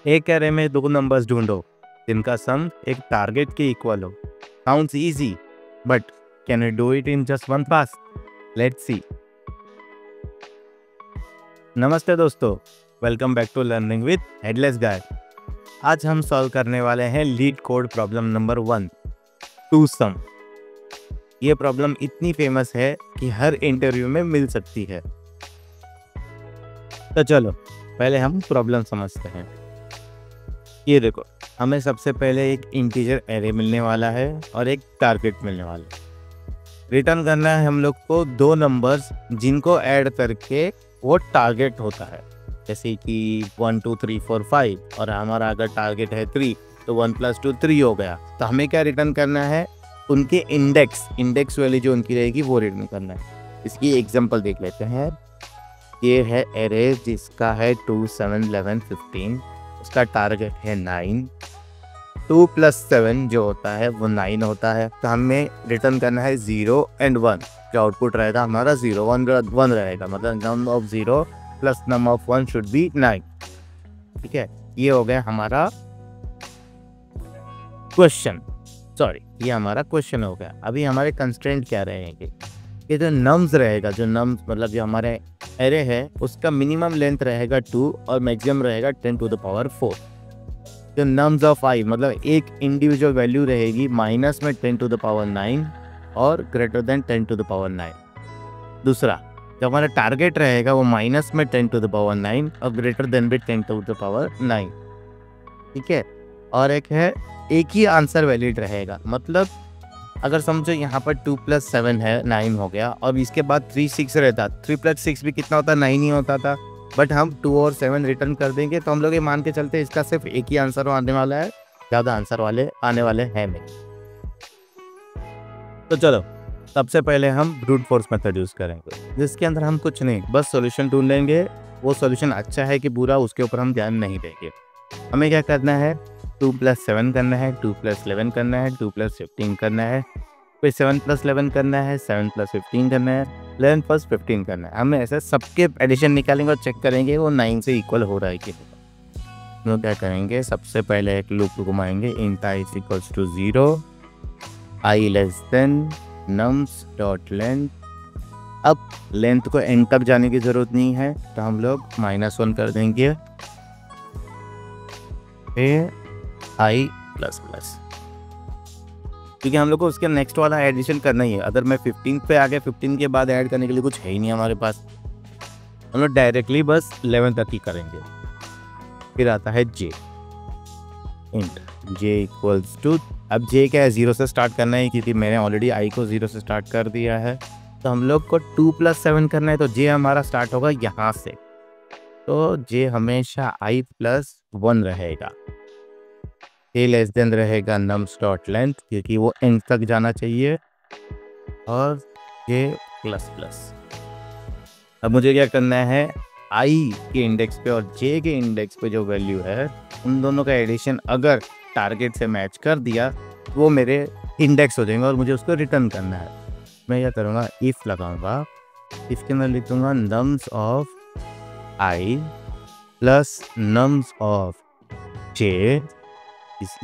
एक एरे में दो नंबर्स ढूंढो जिनका सम एक टारगेट के इक्वल हो। Sounds easy, but can you do it in just one pass? Let's see. नमस्ते दोस्तों, welcome back to learning with headless guy. आज हम सॉल्व करने वाले हैं LeetCode problem number 1, two sum. ये प्रॉब्लम इतनी फेमस है कि हर इंटरव्यू में मिल सकती है। तो चलो पहले हम प्रॉब्लम समझते हैं। ये देखो, हमें सबसे पहले एक इंटीजर एरे मिलने वाला है और एक टारगेट मिलने वाला है। रिटर्न करना है हम लोग को दो नंबर्स जिनको ऐड करके वो टारगेट होता है, जैसे कि 1 2 3 4 5, और हमारा अगर टारगेट है 3 तो 1 + 2 3 हो गया। तो हमें क्या रिटर्न करना है? उनके इंडेक्स वाली जो उनकी रहेगी वो रिटर्न करना है। इसकी एग्जांपल देख लेते हैं। ये है एरे जिसका है 2 7 11 15, उसका टारगेट है 9। 2 + 7 जो होता है वो 9 होता है। तो हमें रिटर्न करना है 0 and 1। जो आउटपुट रहेगा हमारा 0 1 रहेगा, मतलब num of 0 + num of 1 should be 9। ठीक है, ये हो गया हमारा क्वेश्चन। ये हमारा क्वेश्चन हो गया। अभी हमारे कंस्ट्रेंट क्या रहेंगे? ये जो नम्स रहेगा, जो नम्स मतलब जो हमारे एरे है उसका मिनिमम लेंथ रहेगा 2 और मैक्सिमम रहेगा 10 to the power 4। जो नम्स ऑफ आई मतलब एक इंडिविजुअल वैल्यू रहेगी माइनस में 10 to the power 9 और greater than 10 to the power 9। दूसरा, जो हमारा टारगेट रहेगा वो माइनस में 10 to the power 9 और ग्रेटर देन भी 10 to the power 9। ठीक है, और एक है एक ही आंसर वैलिड रहेगा। मतलब अगर समझो यहाँ पर 2 + 7 है 9 हो गया, और इसके बाद 3 6 रहता, 3 + 6 भी कितना होता? 9 ही होता था। बट हम 2 और 7 रिटर्न कर देंगे तो हम लोग ये मान के चलते इसका सिर्फ एक ही आंसर आने वाला है, ज़्यादा आंसर वाले आने वाले हैं नहीं। तो चलो सबसे पहले हम ब्रूट फोर्स मेथड यूज़ करेंगे, जिसके अंदर हम कुछ नहीं बस सॉल्यूशन ढूंढ लेंगे। वो सॉल्यूशन अच्छा है कि बुरा उसके ऊपर हम ध्यान नहीं देंगे। हमें क्या करना है? 2 + 7 करना है, 2 + 11 करना है, 2 + 15 करना है, फिर 7 + 11 करना है, 7 + 15 करना है, 11 + 15 करना है। हमें ऐसे सबके एडिशन निकालेंगे और चेक करेंगे वो 9 से इक्वल हो रहा है कि तो क्या करेंगे? सबसे पहले एक लूप घुमाएंगे, int i = 0, i less than nums.length। अब लेंथ को एंड तक जाने की जरूरत नहीं है तो हम लोग -1 कर देंगे, i++, क्योंकि हम लोग को उसके नेक्स्ट वाला एडिशन करना ही है। अगर मैं 15 पे आ गया, 15 के बाद ऐड करने के लिए कुछ है ही नहीं हमारे पास, हम लोग डायरेक्टली बस 11 तक ही करेंगे। फिर आता है j, int j = अब j क्या है? 0 से स्टार्ट करना है, क्योंकि मैंने ऑलरेडी i को 0 से स्टार्ट कर दिया है। तो हम लोग को 2 + 7 करना है, तो j हमारा स्टार्ट होगा यहाँ से। तो j हमेशा i+1 रहेगा। a लेस देन रहेगा nums.length, क्योंकि वो एंड तक जाना चाहिए, और j++। अब मुझे क्या करना है? i के इंडेक्स पे और j के इंडेक्स पे जो वैल्यू है उन दोनों का एडिशन अगर टारगेट से मैच कर दिया वो मेरे इंडेक्स हो जाएंगे और मुझे उसको रिटर्न करना है। मैं क्या करूँगा? इफ़ लगाऊंगा, इफ़ के अंदर लिखूँगा nums of i + nums of j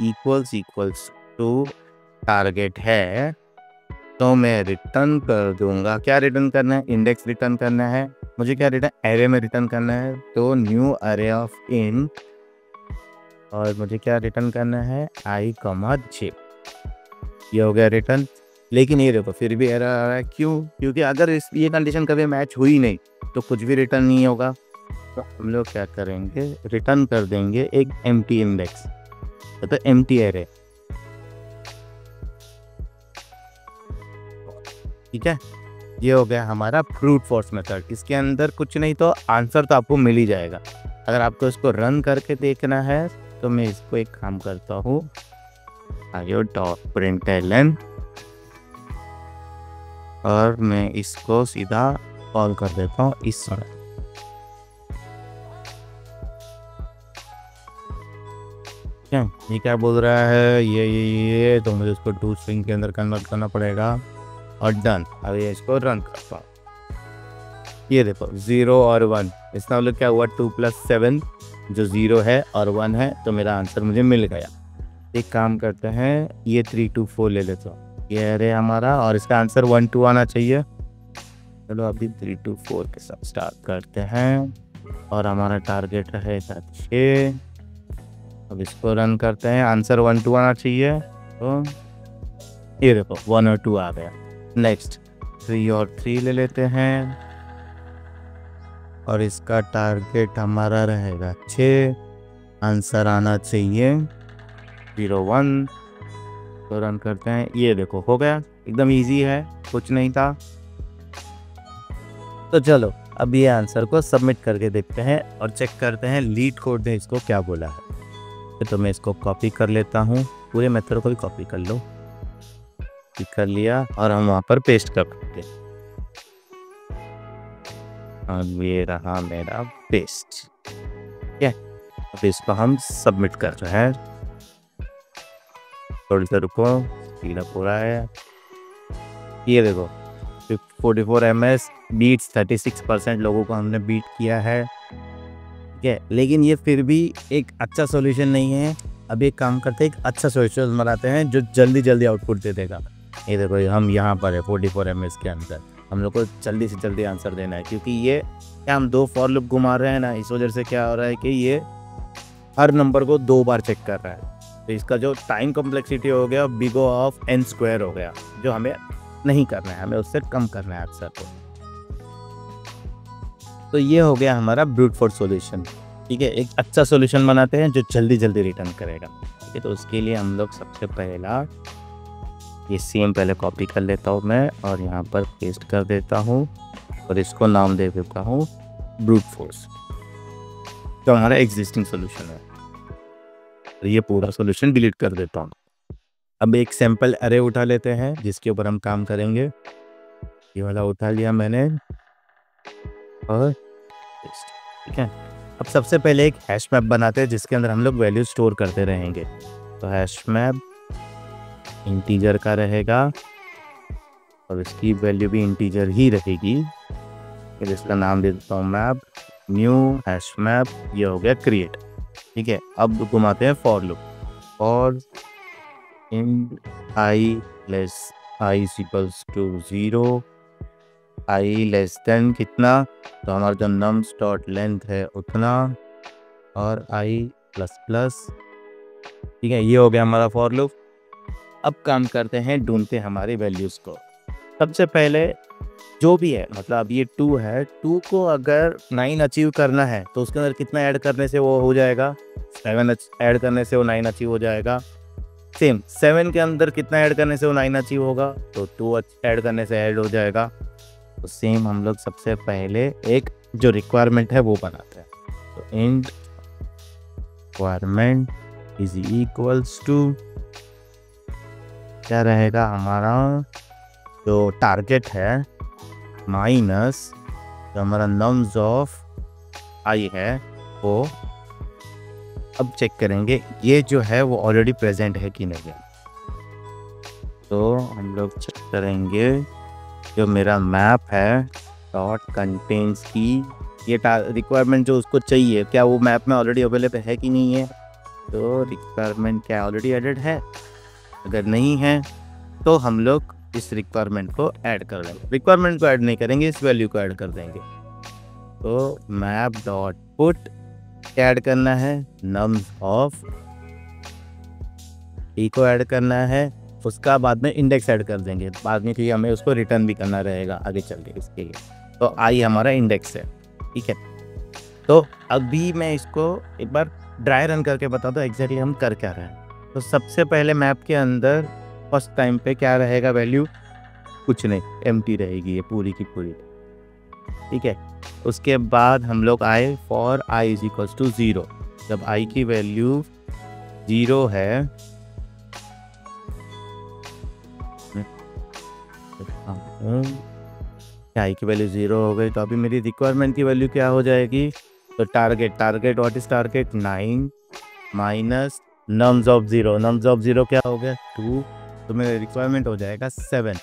equals to target है, तो मैं रिटर्न कर दूंगा। क्या रिटर्न करना है? इंडेक्स रिटर्न करना है। मुझे क्या रिटर्न? एरे में रिटर्न करना है, तो न्यू अरे ऑफ इन, और मुझे क्या रिटर्न करना है? i, j। ये हो गया रिटर्न। लेकिन ये देखो फिर भी एरर आ रहा है, क्यों? क्योंकि अगर ये कंडीशन कभी मैच हुई नहीं तो कुछ भी रिटर्न नहीं होगा। तो हम लोग क्या करेंगे? रिटर्न कर देंगे एक एम्प्टी इंडेक्स, तो एम्प्टी एरे। ठीक है, ये हो गया हमारा ब्रूट फोर्स मेथड। इसके अंदर कुछ नहीं तो आंसर तो आपको मिल ही जाएगा। अगर आपको इसको रन करके देखना है तो मैं इसको एक काम करता हूँ, io.println, और मैं इसको सीधा कॉल कर देता हूँ इस समय। ये क्या बोल रहा है? ये तो मुझे इसको टू स्ट्रिंग के अंदर कन्वर्ट करना पड़ेगा, और डन। अब ये इसको रन करता हूँ। ये देखो 0 और 1, इसका मतलब क्या हुआ? 2 + 7 जो 0 है और 1 है, तो मेरा आंसर मुझे मिल गया। एक काम करते हैं, ये 3 2 4 ले लेता हूँ, ये अरे हमारा, और इसका आंसर 1 2 आना चाहिए। चलो अभी 3 2 4 के साथ स्टार्ट करते हैं, और हमारा टारगेट है 6। अब इसको रन करते हैं, आंसर 1 2 आना चाहिए, तो ये देखो 1 और 2 आ गया। नेक्स्ट 3 और 3 ले लेते हैं, और इसका टारगेट हमारा रहेगा 6, आंसर आना चाहिए 0 1। तो रन करते हैं, ये देखो हो गया, एकदम इजी है, कुछ नहीं था। तो चलो अब ये आंसर को सबमिट करके देखते हैं और चेक करते हैं लीड कोड ने इसको क्या बोला है। तो मैं इसको कॉपी कर लेता हूँ, पूरे मेथड को भी कॉपी कर लो, कर लिया, और हम वहाँ पर पेस्ट कर देंगे। और ये रहा मेरा पेस्ट, ठीक है। अब इसको हम सबमिट कर रहे हैं, थोड़ी देर रुको, सीधा पूरा है। ये देखो 44 ms बीट्स, 36% लोगों को हमने बीट किया है, ठीक है। लेकिन ये फिर भी एक अच्छा सॉल्यूशन नहीं है। अब एक काम करते हैं, एक अच्छा सॉल्यूशन बनाते हैं जो जल्दी जल्दी आउटपुट दे देगा। ये देखो हम यहाँ पर है 44 ms के अंदर, हम लोग को जल्दी से जल्दी आंसर देना है, क्योंकि ये क्या हम 2 फॉर लूप घुमा रहे हैं ना, इस वजह से क्या हो रहा है कि ये हर नंबर को 2 बार चेक कर रहा है। तो इसका जो टाइम कॉम्प्लेक्सिटी हो गया बिग O ऑफ n² हो गया, जो हमें नहीं करना है, हमें उससे कम करना है आंसर को। तो ये हो गया हमारा ब्रूट फोर्स सॉल्यूशन, ठीक है। एक अच्छा सॉल्यूशन बनाते हैं जो जल्दी जल्दी रिटर्न करेगा, ठीक है। तो उसके लिए हम लोग सबसे पहला ये सेम पहले कॉपी कर लेता हूँ मैं, और यहाँ पर पेस्ट कर देता हूँ, और इसको नाम दे देता हूँ ब्रूट फोर्स, जो हमारा एग्जिस्टिंग सॉल्यूशन है। तो ये पूरा सॉल्यूशन डिलीट कर देता हूँ। अब एक सैम्पल अरे उठा लेते हैं जिसके ऊपर हम काम करेंगे। ये वाला उठा लिया मैंने, और ठीक है। अब सबसे पहले एक हैश मैप बनाते हैं जिसके अंदर हम लोग वैल्यू स्टोर करते रहेंगे। तो हैश मैप इंटीजर का रहेगा, और इसकी वैल्यू भी इंटीजर ही रहेगी। फिर इसका नाम दे देता हूँ मैप, न्यू हैश मैप, ये हो गया क्रिएट, ठीक है। अब घुमाते हैं for loop, for in i less i equals to 0, i less than कितना, तो हमारा जो nums डॉट लेंथ है उतना, और i प्लस प्लस, ठीक है। ये हो गया हमारा फॉर लूप। अब काम करते हैं, ढूंढते हैं हमारी वैल्यूज़ को। सबसे पहले जो भी है, मतलब अब ये 2 है, 2 को अगर 9 अचीव करना है तो उसके अंदर कितना ऐड करने से वो हो जाएगा, 7 ऐड करने से वो 9 अचीव हो जाएगा। सेम 7 के अंदर कितना ऐड करने से वो 9 अचीव होगा, तो 2 ऐड करने से ऐड हो जाएगा। तो सेम हम लोग सबसे पहले एक जो रिक्वायरमेंट है वो बनाते हैं। तो int requirement is equals to क्या रहेगा, हमारा जो टारगेट है माइनस जो हमारा नम्स ऑफ i है वो। अब चेक करेंगे ये जो है वो ऑलरेडी प्रेजेंट है कि नहीं है। तो हम लोग चेक करेंगे जो मेरा मैप है डॉट कंटेंट्स की ये रिक्वायरमेंट जो उसको चाहिए, क्या वो मैप में ऑलरेडी अवेलेबल है कि नहीं है। तो रिक्वायरमेंट क्या ऑलरेडी एडेड है, अगर नहीं है तो हम लोग इस रिक्वायरमेंट को ऐड कर लेंगे। रिक्वायरमेंट को ऐड नहीं करेंगे, इस वैल्यू को ऐड कर देंगे। तो मैप डॉट पुट क्या ऐड करना है, नम्स ऑफ ई को ऐड करना है, उसका बाद में इंडेक्स ऐड कर देंगे बाद में, क्योंकि हमें उसको रिटर्न भी करना रहेगा आगे चल के इसके लिए। तो आई हमारा इंडेक्स है, ठीक है। तो अभी मैं इसको एक बार ड्राई रन करके बताता हूँ एग्जैक्टली हम कर क्या रहे हैं। तो सबसे पहले मैप के अंदर फर्स्ट टाइम पे क्या रहेगा वैल्यू, कुछ नहीं, एम्प्टी रहेगी ये पूरी की पूरी, ठीक है। उसके बाद हम लोग आए for i is equals to 0, जब i की वैल्यू 0 है i की वैल्यू 0 हो गई, तो अभी मेरी रिक्वायरमेंट की वैल्यू क्या हो जाएगी। तो target what is target 9 minus nums of 0, nums of 0 क्या हो गया 2, तो मेरा रिक्वायरमेंट हो जाएगा 7।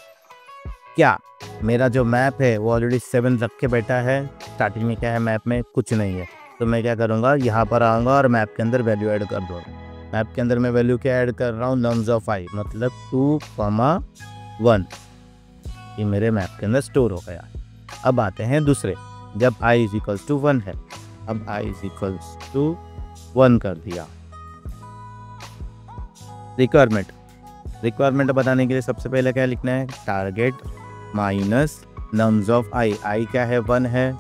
क्या मेरा जो मैप है वो ऑलरेडी 7 रख के बैठा है, स्टार्टिंग में क्या है मैप में कुछ नहीं है, तो मैं क्या करूँगा, यहाँ पर आऊँगा और मैप के अंदर वैल्यू ऐड कर दूँगा। मैप के अंदर मैं वैल्यू क्या ऐड कर रहा हूँ, नम्स ऑफ i, मतलब 2, 1, ये मेरे मैप के अंदर स्टोर हो गया। अब आते हैं दूसरे, जब i = 1 है, अब i = 1 कर दिया। रिक्वायरमेंट बताने के लिए सबसे पहले क्या लिखना है, target minus nums of i क्या है, 1 है,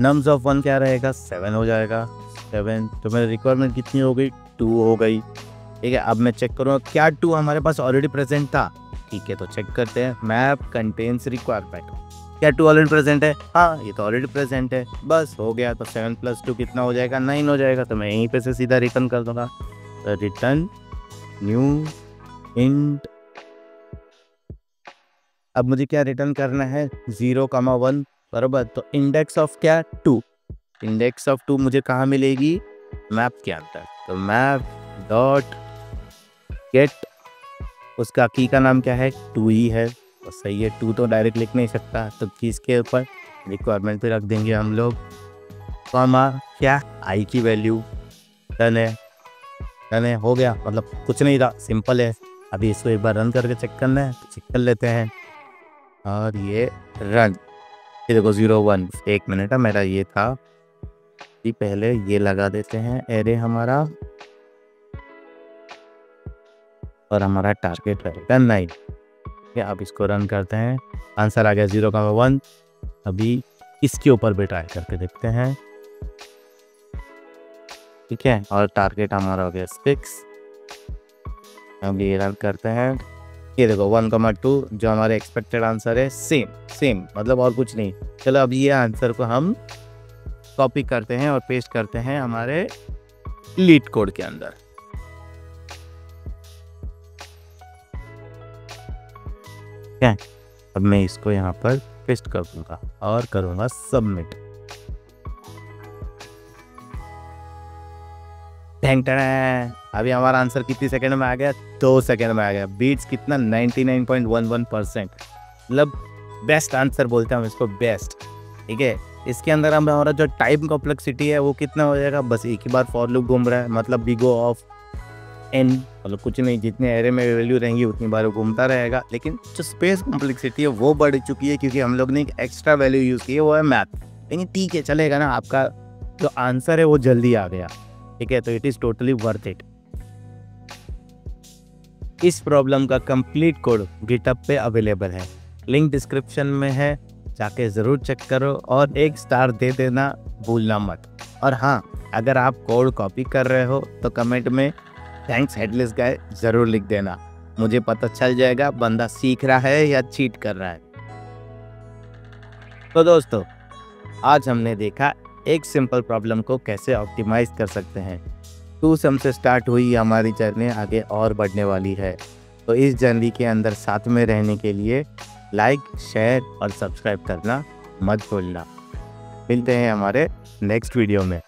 नम्स ऑफ 1 क्या रहेगा, 7 हो जाएगा, 7। तो मेरी रिक्वायरमेंट कितनी हो गई, 2 हो गई। ठीक है, अब मैं चेक करूँगा क्या 2 हमारे पास ऑलरेडी प्रेजेंट था। ठीक है, तो चेक करते हैं, मैप कंटेन्स रिक्वायरमेंट, क्या 2 ऑलरेडी प्रेजेंट है, हाँ ये तो ऑलरेडी प्रेजेंट है, बस हो गया। तो 7 + 2 कितना हो जाएगा, 9 हो जाएगा। तो मैं यहीं पे से सीधा रिटर्न कर दूंगा, तो रिटर्न न्यू इंट। अब मुझे क्या रिटर्न करना है, 0, 1 बराबर। तो इंडेक्स ऑफ क्या, 2, इंडेक्स ऑफ 2 मुझे कहाँ मिलेगी, मैप के अंदर। तो मैप डॉट गेट, उसका की का नाम क्या है, 2 ही है, तो सही है। 2 तो डायरेक्ट लिख नहीं सकता, तो कीज के ऊपर रिक्वायरमेंट पे रख देंगे हम लोग, कॉमा क्या, i की वैल्यू। डन है, हो गया, मतलब कुछ नहीं था, सिंपल है। अभी इसको एक बार रन करके चेक करना है, तो चेक कर लेते हैं। और ये रन, ये देखो 0, 1। एक मिनट है, मेरा ये था कि पहले ये लगा देते हैं एरे हमारा, और हमारा टारगेट रहेगा 9। अब इसको रन करते हैं, आंसर आ गया 0, 1। अभी इसके ऊपर भी ट्राई करके देखते हैं, ठीक है, और टारगेट हमारा हो गया 6। अब ये रन करते हैं, ये देखो 1, 2 जो हमारे एक्सपेक्टेड आंसर है, सेम मतलब और कुछ नहीं। चलो अब ये आंसर को हम कॉपी करते हैं और पेस्ट करते हैं हमारे लीड कोड के अंदर। क्या, अब मैं इसको यहाँ पर पेस्ट कर दूंगा और करूँगा सबमिट। अभी हमारा आंसर कितनी सेकंड में आ गया, 2 सेकंड में आ गया। बीट्स कितना, 99.11%, मतलब बेस्ट आंसर बोलते हैं हम इसको, बेस्ट। ठीक है, इसके अंदर हम हमारा जो टाइम कॉम्प्लेक्सिटी है वो कितना हो जाएगा, बस एक ही बार फॉर लूप घूम रहा है, मतलब बिग O ऑफ n, मतलब कुछ नहीं, जितने एरे में वैल्यू रहेंगी उतनी बार वो घूमता रहेगा। लेकिन जो स्पेस कॉम्प्लेक्सिटी है वो बढ़ चुकी है, क्योंकि हम लोग ने एक एक्स्ट्रा वैल्यू यूज़ की है, वो है मैप। लेकिन ठीक है, चलेगा ना, आपका जो आंसर है वो जल्दी आ गया। ठीक है, तो it is totally worth it. इस प्रॉब्लम का कंप्लीट कोड गिटहब पे अवेलेबल है, लिंक डिस्क्रिप्शन में है, जाके ज़रूर चेक करो और 1 स्टार दे देना भूलना मत। और हाँ, अगर आप कोड कॉपी कर रहे हो तो कमेंट में थैंक्स हेडलेस गाय ज़रूर लिख देना, मुझे पता चल जाएगा बंदा सीख रहा है या चीट कर रहा है। तो दोस्तों, आज हमने देखा एक सिंपल प्रॉब्लम को कैसे ऑप्टिमाइज कर सकते हैं। 2 सम से स्टार्ट हुई हमारी जर्नी आगे और बढ़ने वाली है। तो इस जर्नी के अंदर साथ में रहने के लिए लाइक, शेयर और सब्सक्राइब करना मत भूलना। मिलते हैं हमारे नेक्स्ट वीडियो में।